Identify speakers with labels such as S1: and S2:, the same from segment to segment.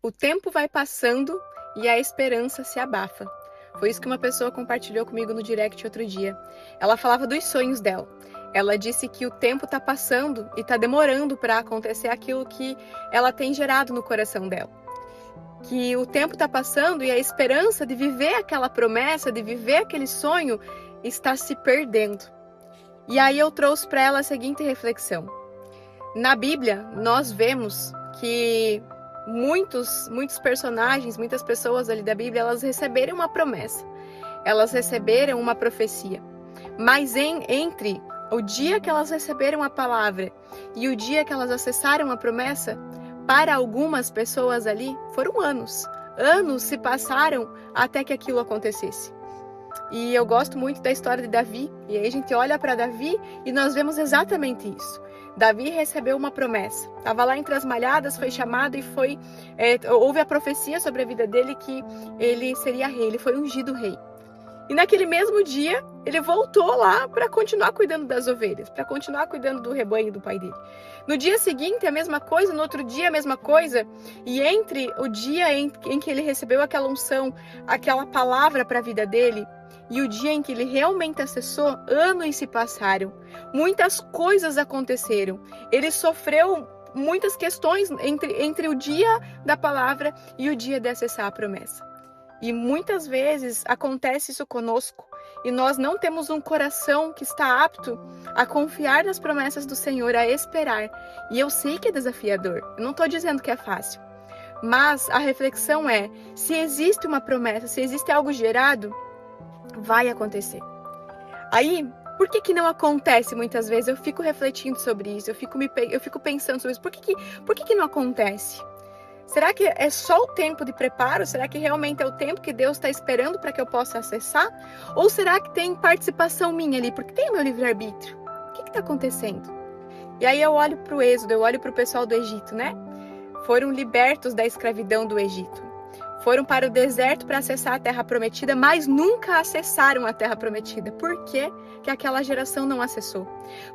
S1: O tempo vai passando e a esperança se abafa. Foi isso que uma pessoa compartilhou comigo no direct outro dia. Ela falava dos sonhos dela. Ela disse que o tempo está passando e está demorando para acontecer aquilo que ela tem gerado no coração dela. Que o tempo está passando e a esperança de viver aquela promessa, de viver aquele sonho, está se perdendo. E aí eu trouxe para ela a seguinte reflexão. Na Bíblia, nós vemos que muitos personagens, muitas pessoas ali da Bíblia, elas receberam uma promessa. Elas receberam uma profecia. Mas entre o dia que elas receberam a palavra e o dia que elas acessaram a promessa, para algumas pessoas ali foram anos. Anos se passaram até que aquilo acontecesse. E eu gosto muito da história de Davi. E aí a gente olha para Davi e nós vemos exatamente isso. Davi recebeu uma promessa. Estava lá entre as malhadas, foi chamado e houve a profecia sobre a vida dele que ele seria rei. Ele foi ungido rei. E naquele mesmo dia, ele voltou lá para continuar cuidando das ovelhas, para continuar cuidando do rebanho do pai dele. No dia seguinte, a mesma coisa, no outro dia, a mesma coisa. E entre o dia em que ele recebeu aquela unção, aquela palavra para a vida dele, e o dia em que ele realmente acessou, anos se passaram. Muitas coisas aconteceram. Ele sofreu muitas questões entre o dia da palavra e o dia de acessar a promessa. E muitas vezes acontece isso conosco e nós não temos um coração que está apto a confiar nas promessas do Senhor, a esperar. E eu sei que é desafiador, eu não estou dizendo que é fácil. Mas a reflexão é, se existe uma promessa, se existe algo gerado, vai acontecer. Aí, por que não acontece muitas vezes? Eu fico refletindo sobre isso, eu fico pensando sobre isso. Por que não acontece? Será que é só o tempo de preparo? Será que realmente é o tempo que Deus está esperando para que eu possa acessar? Ou será que tem participação minha ali? Porque tem o meu livre-arbítrio. O que está acontecendo? E aí eu olho para o Êxodo, eu olho para o pessoal do Egito, né? Foram libertos da escravidão do Egito. Foram para o deserto para acessar a Terra Prometida, mas nunca acessaram a Terra Prometida. Por quê que aquela geração não acessou?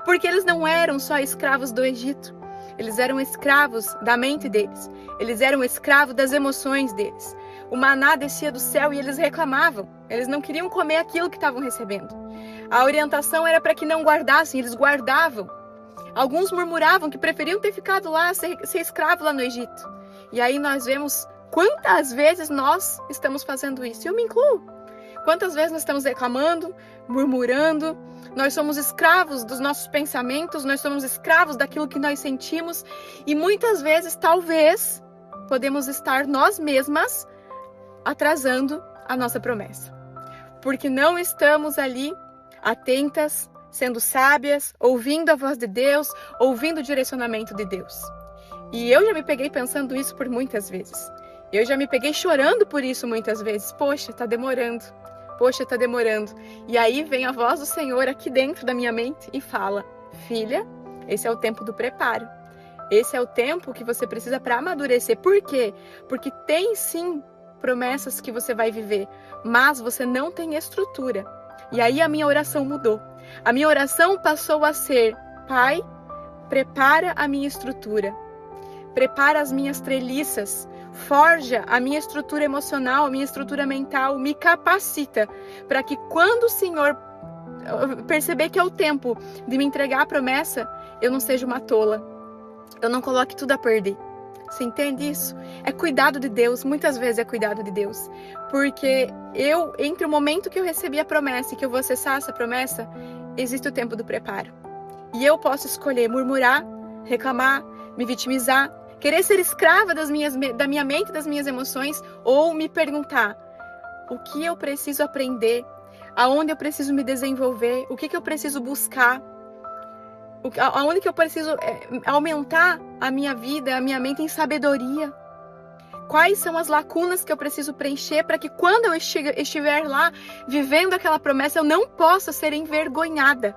S1: Porque eles não eram só escravos do Egito. Eles eram escravos da mente deles. Eles eram escravos das emoções deles. O maná descia do céu e eles reclamavam. Eles não queriam comer aquilo que estavam recebendo. A orientação era para que não guardassem, eles guardavam. Alguns murmuravam que preferiam ter ficado lá, ser escravo lá no Egito. E aí nós vemos quantas vezes nós estamos fazendo isso. Eu me incluo. Quantas vezes nós estamos reclamando, murmurando. Nós somos escravos dos nossos pensamentos, nós somos escravos daquilo que nós sentimos. E muitas vezes, talvez, podemos estar nós mesmas atrasando a nossa promessa. Porque não estamos ali atentas, sendo sábias, ouvindo a voz de Deus, ouvindo o direcionamento de Deus. E eu já me peguei pensando isso por muitas vezes. Eu já me peguei chorando por isso muitas vezes. Poxa, tá demorando. Poxa, tá demorando. E aí vem a voz do Senhor aqui dentro da minha mente e fala: filha, esse é o tempo do preparo. Esse é o tempo que você precisa para amadurecer. Por quê? Porque tem sim promessas que você vai viver, mas você não tem estrutura. E aí a minha oração mudou. A minha oração passou a ser: Pai, prepara a minha estrutura. Prepara as minhas treliças. Forja a minha estrutura emocional, a minha estrutura mental, me capacita para que quando o Senhor perceber que é o tempo de me entregar a promessa, eu não seja uma tola, eu não coloque tudo a perder. Você entende isso? É cuidado de Deus, muitas vezes é cuidado de Deus, porque entre o momento que eu recebi a promessa e que eu vou acessar essa promessa, existe o tempo do preparo. E eu posso escolher murmurar, reclamar, me vitimizar, querer ser escrava da minha mente, das minhas emoções, ou me perguntar o que eu preciso aprender, aonde eu preciso me desenvolver, o que eu preciso buscar, aonde que eu preciso aumentar a minha vida, a minha mente em sabedoria. Quais são as lacunas que eu preciso preencher para que quando eu estiver lá vivendo aquela promessa, eu não possa ser envergonhada.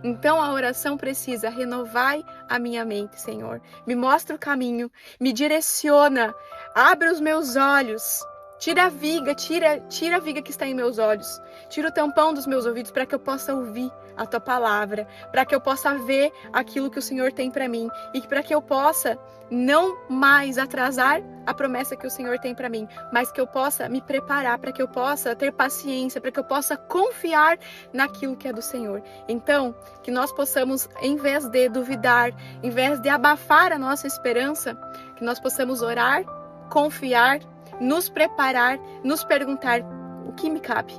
S1: Então a oração precisa: renovai a minha mente, Senhor. Me mostra o caminho, me direciona, abre os meus olhos, Tira a viga, tira a viga que está em meus olhos. Tira o tampão dos meus ouvidos para que eu possa ouvir a tua palavra, para que eu possa ver aquilo que o Senhor tem para mim e para que eu possa não mais atrasar a promessa que o Senhor tem para mim, mas que eu possa me preparar, para que eu possa ter paciência, para que eu possa confiar naquilo que é do Senhor. Então, que nós possamos, em vez de duvidar, em vez de abafar a nossa esperança, que nós possamos orar, confiar, nos preparar, nos perguntar o que me cabe,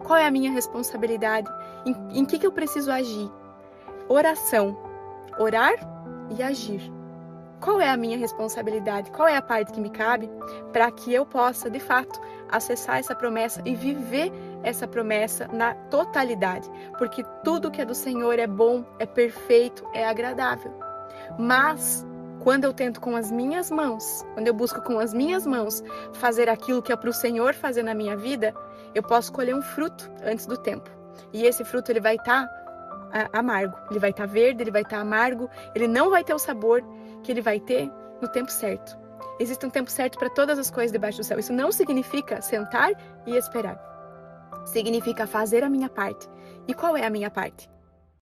S1: qual é a minha responsabilidade, em que eu preciso agir. Oração, orar e agir. Qual é a minha responsabilidade? Qual é a parte que me cabe para que eu possa, de fato, acessar essa promessa e viver essa promessa na totalidade? Porque tudo que é do Senhor é bom, é perfeito, é agradável. Mas quando eu tento com as minhas mãos, quando eu busco com as minhas mãos fazer aquilo que é para o Senhor fazer na minha vida, eu posso colher um fruto antes do tempo. E esse fruto ele vai estar amargo, ele vai estar verde, ele vai estar amargo, ele não vai ter o sabor que ele vai ter no tempo certo. Existe um tempo certo para todas as coisas debaixo do céu. Isso não significa sentar e esperar. Significa fazer a minha parte. E qual é a minha parte?